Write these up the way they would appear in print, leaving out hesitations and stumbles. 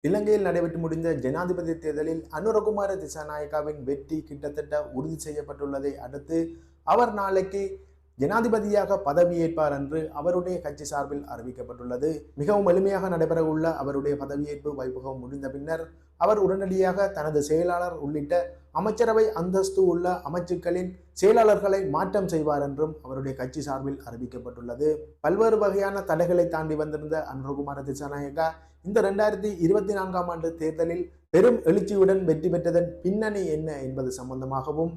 இலங்கையில் நடைபெற்று முடிந்த ஜனாதிபதி தேர்தலில் அனுரகுமார திசாநாயக்காவின் வெற்றி கிட்டத்தட்ட உறுதி செய்யப்பட்டுள்ளதை அடுத்து அவர் நாளைக்கு ஜனாதிபதியாக பதவியேற்பார் என்று அவருடைய கட்சி சார்பில் அறிவிக்கப்பட்டுள்ளது. மிகவும் எளிமையாக நடைபெறவுள்ள அவருடைய பதவியேற்பு வைபவம் முடிந்த பின்னர் அவர் உடனடியாக தனது செயலாளர் உள்ளிட்ட அமைச்சரவை அந்தஸ்து உள்ள அமைச்சுக்களின் செயலாளர்களை மாற்றம் செய்வார் என்றும் அவருடைய கட்சி சார்பில் அறிவிக்கப்பட்டுள்ளது. பல்வேறு வகையான தடைகளை தாண்டி வந்திருந்த அனுரகுமார திசாநாயக்கா இந்த 2024ஆம் ஆண்டு தேர்தலில் பெரும் எழுச்சியுடன் வெற்றி பெற்றதன் பின்னணி என்ன என்பது சம்பந்தமாகவும்,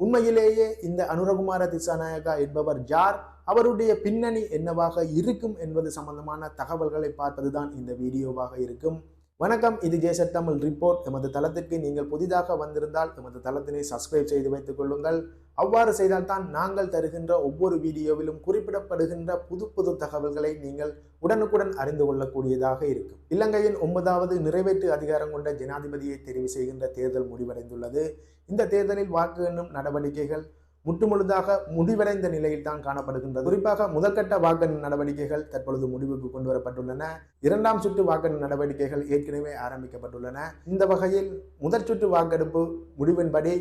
உண்மையிலேயே இந்த அனுரகுமார திசாநாயக்கா என்பவர் யார், அவருடைய பின்னணி என்னவாக இருக்கும் என்பது சம்பந்தமான தகவல்களை பார்ப்பதுதான் இந்த வீடியோவாக இருக்கும். வணக்கம், இது ஜேசட் தமிழ் ரிப்போர்ட். எமது தளத்திற்கு நீங்கள் புதிதாக வந்திருந்தால் எமது தளத்தினை சப்ஸ்கிரைப் செய்து வைத்துக் கொள்ளுங்கள். அவ்வாறு செய்தால்தான் நாங்கள் தருகின்ற ஒவ்வொரு வீடியோவிலும் குறிப்பிடப்படுகின்ற புது தகவல்களை நீங்கள் உடனுக்குடன் அறிந்து கொள்ளக்கூடியதாக இருக்கும். இலங்கையின் 9வது நிறைவேற்று அதிகாரம் கொண்ட ஜனாதிபதியை தெரிவு செய்கின்ற தேர்தல் முடிவடைந்துள்ளது. இந்த தேர்தலில் வாக்கு எண்ணும் நடவடிக்கைகள் முற்றுமுழுதாக முடிவடைந்த நிலையில் தான் காணப்படுகின்றது. குறிப்பாக முதற்கட்ட வாக்கெண்ணும் நடவடிக்கைகள் தற்பொழுது முடிவுக்கு கொண்டு வரப்பட்டுள்ளன. 2ஆம் சுற்று வாக்கெண்ணும் நடவடிக்கைகள் ஏற்கனவே ஆரம்பிக்கப்பட்டுள்ளன. இந்த வகையில் முதற் சுற்று வாக்கெடுப்பு முடிவின்படி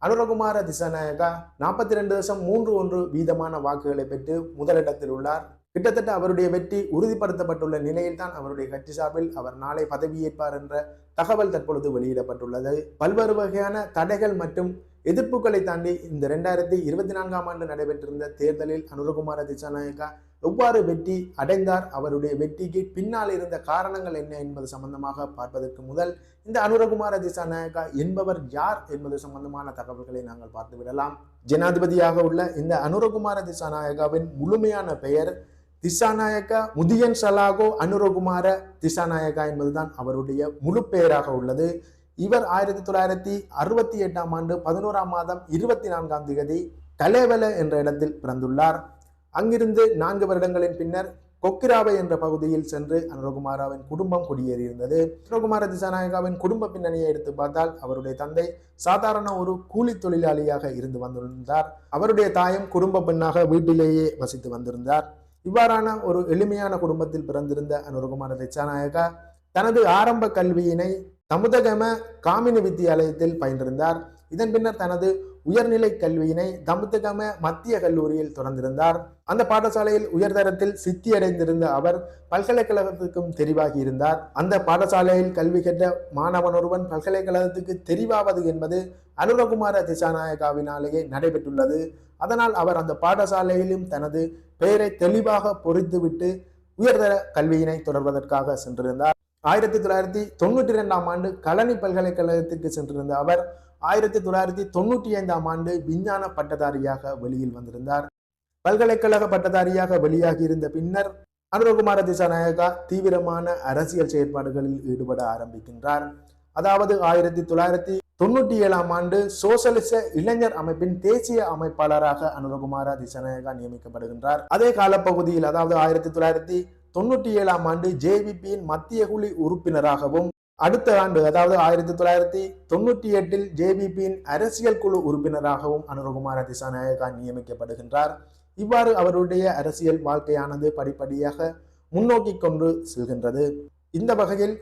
அனுரகுமார திசாநாயக்கா 42.31 வீதமான வாக்குகளை பெற்று முதலிடத்தில் உள்ளார். கிட்டத்தட்ட அவருடைய வெற்றி உறுதிப்படுத்தப்பட்டுள்ள நிலையில் தான் அவருடைய கட்சி சார்பில் அவர் நாளை பதவியேற்பார் என்ற தகவல் தற்பொழுது வெளியிடப்பட்டுள்ளது. பல்வேறு வகையான தடைகள் மற்றும் எதிர்ப்புகளை தாண்டி இந்த 2024ஆம் ஆண்டு நடைபெற்றிருந்த தேர்தலில் அனுரகுமார திசாநாயக்கா எவ்வாறு வெற்றி அடைந்தார், அவருடைய வெற்றிக்கு பின்னால் இருந்த காரணங்கள் என்ன என்பது சம்பந்தமாக பார்ப்பதற்கு முதல் இந்த அனுரகுமார திசாநாயக்கா என்பவர் யார் என்பது சம்பந்தமான தகவல்களை நாங்கள் பார்த்து விடலாம். ஜனாதிபதியாக உள்ள இந்த அனுரகுமார திசாநாயக்காவின் முழுமையான பெயர் திசாநாயக்கா முதியன் சலாகோ அனுரகுமார திசாநாயக்கா என்பதுதான் அவருடைய முழு பெயராக உள்ளது. இவர் 1968ஆம் ஆண்டு 11ஆம் மாதம் 24ஆம் தேதி கலேவல என்ற இடத்தில் பிறந்துள்ளார். அங்கிருந்து 4 வருடங்களின் பின்னர் கொக்கிராவை என்ற பகுதியில் சென்று அனுரகுமாராவின் குடும்பம் குடியேறியிருந்தது. அனுரகுமார திசாநாயக்காவின் குடும்ப பின்னணியை எடுத்து பார்த்தால் அவருடைய தந்தை சாதாரண ஒரு கூலி தொழிலாளியாக இருந்து வந்திருந்தார். அவருடைய தாயும் குடும்ப பெண்ணாக வீட்டிலேயே வசித்து வந்திருந்தார். இவ்வாறான ஒரு எளிமையான குடும்பத்தில் பிறந்திருந்த அனுரகுமார திசாநாயக்கா தனது ஆரம்ப கல்வியினை தமுதகம காமினி வித்தியாலயத்தில் பயின்றிருந்தார். இதன் பின்னர் தனது உயர்நிலை கல்வியினை தமுதகம மத்திய கல்லூரியில் தொடர்ந்திருந்தார். அந்த பாடசாலையில் உயர்தரத்தில் சித்தியடைந்திருந்த அவர் பல்கலைக்கழகத்துக்கும் தெரிவாகி இருந்தார். அந்த பாடசாலையில் கல்வி கற்ற மாணவன் ஒருவன் பல்கலைக்கழகத்துக்கு தெரிவாவது என்பது அனுரகுமார திசாநாயக்காவினாலேயே நடைபெற்றுள்ளது. அதனால் அவர் அந்த பாடசாலையிலும் தனது பெயரை தெளிவாக பொறித்துவிட்டு உயர்தர கல்வியினை தொடர்வதற்காக சென்றிருந்தார். 1992ஆம் ஆண்டு கலனி பல்கலைக்கழகத்திற்கு சென்றிருந்த அவர் 1995ஆம் ஆண்டு விஞ்ஞான பட்டதாரியாக வெளியில் வந்திருந்தார். பல்கலைக்கழக பட்டதாரியாக வெளியாகி இருந்த பின்னர் அனுரகுமார திசாநாயக்கா தீவிரமான அரசியல் செயற்பாடுகளில் ஈடுபட ஆரம்பிக்கின்றார். அதாவது 1997ஆம் ஆண்டு சோசலிச இளைஞர் அமைப்பின் தேசிய அமைப்பாளராக அனுரகுமார திசாநாயக்கா நியமிக்கப்படுகின்றார். அதே காலப்பகுதியில், அதாவது 1997ஆம் ஆண்டு ஜேவிபியின் மத்திய குழு உறுப்பினராகவும், அடுத்த ஆண்டு அதாவது 1998இல் ஜேவிபியின் அரசியல் குழு உறுப்பினராகவும் அனுரகுமார திசாநாயக்கா நியமிக்கப்படுகின்றார். இவ்வாறு அவருடைய அரசியல் வாழ்க்கையானது படிப்படியாக முன்னோக்கி கொண்டு செல்கின்றது. இந்த வகையில்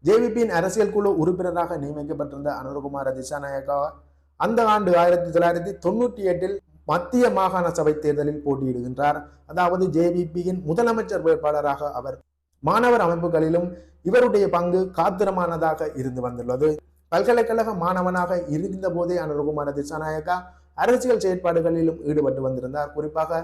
ஜேவிபியின் அரசியல் குழு உறுப்பினராக நியமிக்கப்பட்டிருந்த அனுரகுமார திசாநாயக்கா அந்த ஆண்டு 1998இல் மத்திய மாகாண சபை தேர்தலில் போட்டியிடுகின்றார். அதாவது ஜேவிபியின் முதலமைச்சர் வேட்பாளராக அவர். மாணவர் அமைப்புகளிலும் இவருடைய பங்கு காத்திரமானதாக இருந்து வந்துள்ளது. பல்கலைக்கழக மாணவனாக இருந்த போதே அனுரகுமார திசாநாயக்கா அரசியல் செயற்பாடுகளிலும் ஈடுபட்டு வந்திருந்தார். குறிப்பாக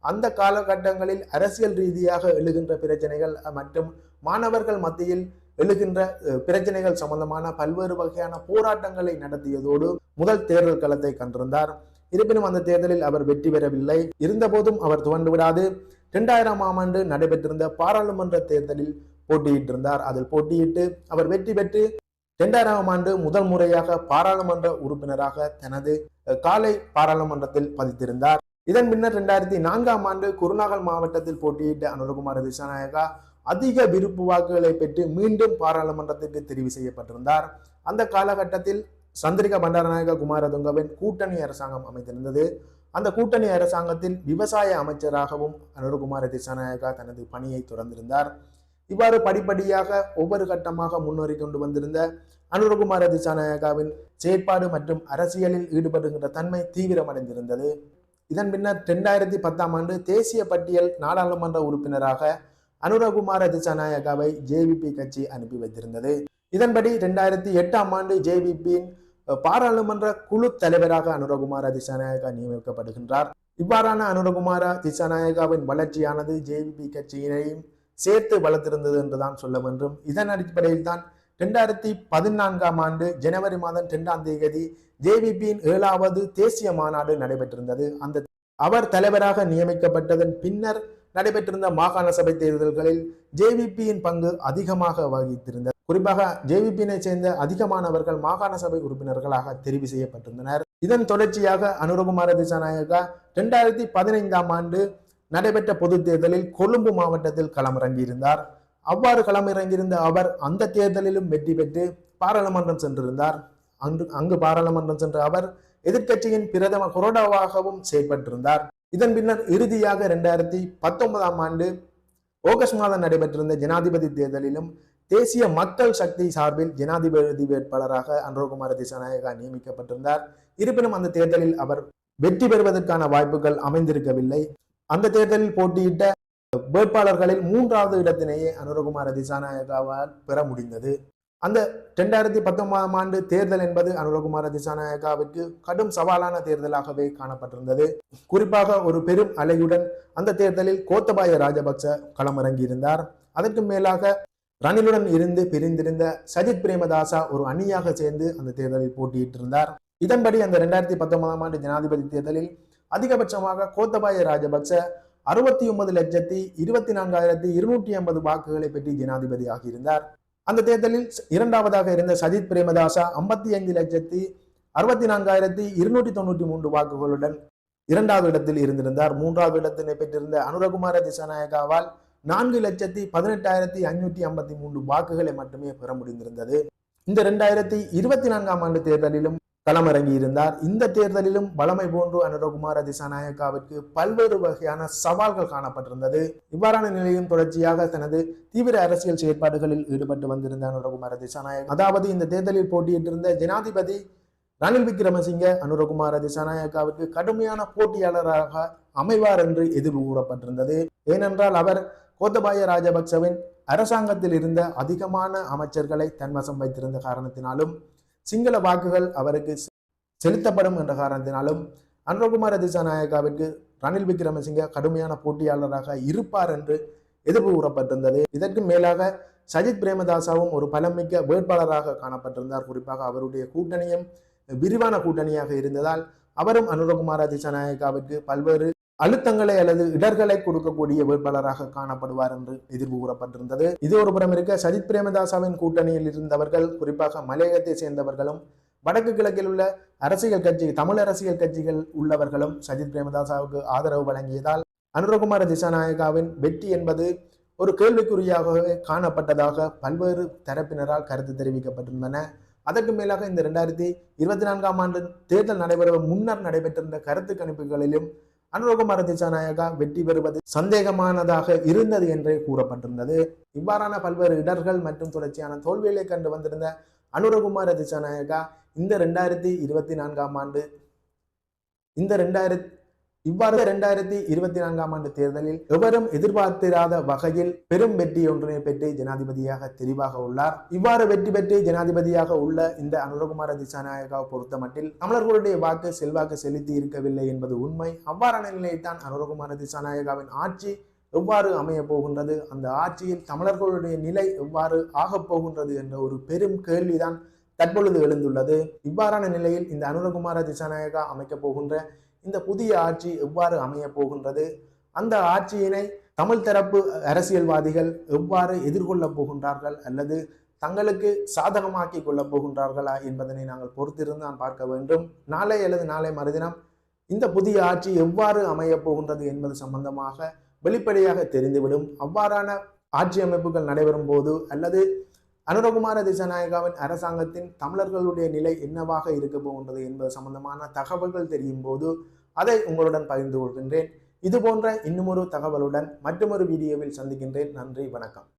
அந்த காலகட்டங்களில் அரசியல் ரீதியாக எழுகின்ற பிரச்சனைகள் மற்றும் மாணவர்கள் மத்தியில் எழுகின்ற பிரச்சனைகள் சம்பந்தமான பல்வேறு வகையான போராட்டங்களை நடத்தியதோடு முதல் தேர்தல் களத்தை கண்டிருந்தார். இருப்பினும் அந்த தேர்தலில் அவர் வெற்றி பெறவில்லை. இருந்தபோதும் அவர் துவண்டு விடாது 2000ஆம் ஆண்டு நடைபெற்றிருந்த பாராளுமன்ற தேர்தலில் போட்டியிட்டிருந்தார். அதில் போட்டியிட்டு அவர் வெற்றி பெற்று 2000ஆம் ஆண்டு முதல் முறையாக பாராளுமன்ற உறுப்பினராக தனது காலை பாராளுமன்றத்தில் பதித்திருந்தார். இதன் பின்னர் 2004ஆம் ஆண்டு குருநாகல் மாவட்டத்தில் போட்டியிட்ட அனுரகுமார திசாநாயக்கா அதிக விருப்பு வாக்குகளை பெற்று மீண்டும் பாராளுமன்றத்திற்கு தெரிவு செய்யப்பட்டிருந்தார். அந்த காலகட்டத்தில் சந்திரிகா பண்டாரநாயக்க குமாரதுங்கவின் கூட்டணி அரசாங்கம் அமைந்திருந்தது. அந்த கூட்டணி அரசாங்கத்தில் விவசாய அமைச்சராகவும் அனுரகுமார திசாநாயக்கா தனது பணியை தொடர்ந்திருந்தார். இவ்வாறு படிப்படியாக ஒவ்வொரு கட்டமாக முன்னேறி கொண்டு வந்திருந்த அனுரகுமார திசாநாயகாவின் செயற்பாடு மற்றும் அரசியலில் ஈடுபடுகின்ற தன்மை தீவிரமடைந்திருந்தது. இதன் பின்னர் 2010ஆம் ஆண்டு தேசிய பட்டியல் நாடாளுமன்ற உறுப்பினராக அனுரகுமார திசாநாயகாவை ஜேவிபி கட்சி அனுப்பி வைத்திருந்தது. இதன்படி 2008ஆம் ஆண்டு ஜேவிபியின் பாராளுமன்ற குழு தலைவராக அனுரகுமார திசாநாயகா நியமிக்கப்படுகின்றார். இவ்வாறான அனுரகுமார திசாநாயகாவின் வளர்ச்சியானது ஜேவிபி கட்சியினையும் சேர்த்து வளர்த்திருந்தது என்றுதான் சொல்ல வேண்டும். இதன் அடிப்படையில் தான் 2014ஆம் ஆண்டு ஜனவரி மாதம் 2ஆம் தேதி ஜேவிபியின் 7வது தேசிய மாநாடு நடைபெற்றிருந்தது. அவர் தலைவராக நியமிக்கப்பட்டதன் பின்னர் நடைபெற்றிருந்த மாகாண சபை தேர்தல்களில் ஜேவிபியின் பங்கு அதிகமாக வகித்திருந்தது. குறிப்பாக ஜேவிபியினை சேர்ந்த அதிகமானவர்கள் மாகாண சபை உறுப்பினர்களாக தெரிவு செய்யப்பட்டிருந்தனர். இதன் தொடர்ச்சியாக அனுரகுமார திசாநாயகா 2015ஆம் ஆண்டு நடைபெற்ற பொது தேர்தலில் கொழும்பு மாவட்டத்தில் களமிறங்கியிருந்தார். அவ்வாறு களமிறங்கியிருந்த அவர் அந்த தேர்தலிலும் வெற்றி பெற்று பாராளுமன்றம் சென்றிருந்தார். அங்கு பாராளுமன்றம் சென்ற அவர் எதிர்க்கட்சியின் பிரதம கொறடாவாகவும் செயல்பட்டிருந்தார். இதன் பின்னர் இறுதியாக 2019ஆம் ஆண்டு ஆகஸ்ட் மாதம் நடைபெற்றிருந்த ஜனாதிபதி தேர்தலிலும் தேசிய மக்கள் சக்தி சார்பில் ஜனாதிபதி வேட்பாளராக அனுரகுமார திசாநாயகா நியமிக்கப்பட்டிருந்தார். இருப்பினும் அந்த தேர்தலில் அவர் வெற்றி பெறுவதற்கான வாய்ப்புகள் அமைந்திருக்கவில்லை. அந்த தேர்தலில் போட்டியிட்ட வேட்பாளர்களில் 3வது இடத்தினையே அனுரகுமார திசாநாயகாவால் பெற முடிந்தது. அந்த 2019ஆம் ஆண்டு தேர்தல் என்பது அனுரகுமார திசாநாயகாவிற்கு கடும் சவாலான தேர்தலாகவே காணப்பட்டிருந்தது. குறிப்பாக ஒரு பெரும் அலையுடன் அந்த தேர்தலில் கோத்தபாய ராஜபக்ச களமிறங்கியிருந்தார். அதற்கு மேலாக ரணிலுடன் இருந்து பிரிந்திருந்த சஜித் பிரேமதாசா ஒரு அணியாக சேர்ந்து அந்த தேர்தலில் போட்டியிட்டிருந்தார். இதன்படி அந்த 2019ஆம் ஆண்டு ஜனாதிபதி தேர்தலில் அதிகபட்சமாக கோத்தபாய ராஜபக்ச 69,24,250 வாக்குகளை பெற்று ஜனாதிபதி ஆகியிருந்தார். அந்த தேர்தலில் இரண்டாவதாக இருந்த சஜித் பிரேமதாசா 55,64,293 வாக்குகளுடன் 2வது இடத்தில் இருந்திருந்தார். 3வது இடத்தினை பெற்றிருந்த அனுரகுமார திசாநாயகாவால் 4,18,553 வாக்குகளை மட்டுமே பெற முடிந்திருந்தது. இந்த 2024ஆம் ஆண்டு தேர்தலிலும் களமிறங்கி இருந்தார். இந்த தேர்தலிலும் வளமை போன்று அனுரகுமார திசாநாயகாவிற்கு பல்வேறு வகையான சவால்கள் காணப்பட்டிருந்தது. இவ்வாறான நிலையும் தொடர்ச்சியாக தனது தீவிர அரசியல் செயற்பாடுகளில் ஈடுபட்டு வந்திருந்த அனுரகுமார திசாநாயகா, அதாவது இந்த தேர்தலில் போட்டியிட்டிருந்த ஜனாதிபதி ரணில் விக்ரமசிங்க அனுரகுமார திசாநாயகாவிற்கு கடுமையான போட்டியாளராக அமைவார் என்று எதிர்வு கூறப்பட்டிருந்தது. ஏனென்றால் அவர் கோத்தபாய ராஜபக்சவின் அரசாங்கத்தில் இருந்த அதிகமான அமைச்சர்களை தன்வசம் வைத்திருந்த காரணத்தினாலும் சிங்கள வாக்குகள் அவருக்கு செலுத்தப்படும் என்ற காரணத்தினாலும் அனுரகுமார திசாநாயகாவிற்கு ரணில் விக்ரமசிங்க கடுமையான போட்டியாளராக இருப்பார் என்று எதிர்ப்பு கூறப்பட்டிருந்தது. இதற்கு மேலாக சஜித் பிரேமதாசாவும் ஒரு பலமிக்க வேட்பாளராக காணப்பட்டிருந்தார். குறிப்பாக அவருடைய கூட்டணியும் விரிவான கூட்டணியாக இருந்ததால் அவரும் அனுரகுமார திசாநாயகாவிற்கு பல்வேறு அழுத்தங்களை அல்லது இடர்களை கொடுக்கக்கூடிய வேட்பாளராக காணப்படுவார் என்று எதிர்ப்பு கூறப்பட்டிருந்தது. இது ஒரு புறம் இருக்க, சஜித் பிரேமதாசாவின் கூட்டணியில் இருந்தவர்கள் குறிப்பாக மலையகத்தை சேர்ந்தவர்களும் வடக்கு கிழக்கில் உள்ள அரசியல் கட்சி தமிழ் அரசியல் கட்சிகள் உள்ளவர்களும் சஜித் பிரேமதாசாவுக்கு ஆதரவு வழங்கியதால் அனுரகுமார திசாநாயகாவின் வெற்றி என்பது ஒரு கேள்விக்குறியாகவே காணப்பட்டதாக பல்வேறு தரப்பினரால் கருத்து தெரிவிக்கப்பட்டிருந்தன. அதற்கு மேலாக இந்த 2024ஆம் ஆண்டு தேர்தல் நடைபெற முன்னர் நடைபெற்றிருந்த கருத்து கணிப்புகளிலும் அனுரகுமார திசாநாயகா வெற்றி பெறுவது சந்தேகமானதாக இருந்தது என்றே கூறப்பட்டிருந்தது. இவ்வாறான பல்வேறு இடர்கள் மற்றும் தொடர்ச்சியான தோல்விகளை கண்டு வந்திருந்த அனுரகுமார திசாநாயகா இந்த 2024ஆம் ஆண்டு 2024ஆம் ஆண்டு தேர்தலில் எவரும் எதிர்பார்த்திராத வகையில் பெரும் வெற்றி ஒன்றினை பெற்று ஜனாதிபதியாக தெரிவாக உள்ளார். இவ்வாறு வெற்றி பெற்று ஜனாதிபதியாக உள்ள இந்த அனுரகுமார திசாநாயகாவை பொறுத்த மட்டில் தமிழர்களுடைய வாக்கு செல்வாக்கு செலுத்தி இருக்கவில்லை என்பது உண்மை. அவ்வாறான நிலையில்தான் அனுரகுமார திசாநாயகாவின் ஆட்சி எவ்வாறு அமைய போகின்றது, அந்த ஆட்சியில் தமிழர்களுடைய நிலை எவ்வாறு ஆகப் போகின்றது என்ற ஒரு பெரும் கேள்விதான் தற்பொழுது எழுந்துள்ளது. இவ்வாறான நிலையில் இந்த அனுரகுமார திசாநாயகா அமைக்கப் போகின்ற இந்த புதிய ஆட்சி எவ்வாறு அமைய போகின்றது, அந்த ஆட்சியினை தமிழ் தரப்பு அரசியல்வாதிகள் எவ்வாறு எதிர்கொள்ளப் போகின்றார்கள் அல்லது தங்களுக்கு சாதகமாக்கி கொள்ளப் போகின்றார்களா என்பதனை நாங்கள் பொறுத்திருந்து பார்க்க வேண்டும். நாளை அல்லது நாளை மறுதினம் இந்த புதிய ஆட்சி எவ்வாறு அமைய போகின்றது என்பது சம்பந்தமாக வெளிப்படையாக தெரிந்துவிடும். அவ்வாறான ஆட்சி அமைப்புகள் நடைபெறும் போது அல்லது அனுரகுமார திசாநாயகாவின் அரசாங்கத்தின் தமிழர்களுடைய நிலை என்னவாக இருக்க போகின்றது என்பது சம்பந்தமான தகவல்கள் தெரியும் போது அதை உங்களுடன் பகிர்ந்து கொள்கின்றேன். இது போன்ற இன்னுமொரு தகவலுடன் மற்றொரு வீடியோவில் சந்திக்கின்றேன். நன்றி, வணக்கம்.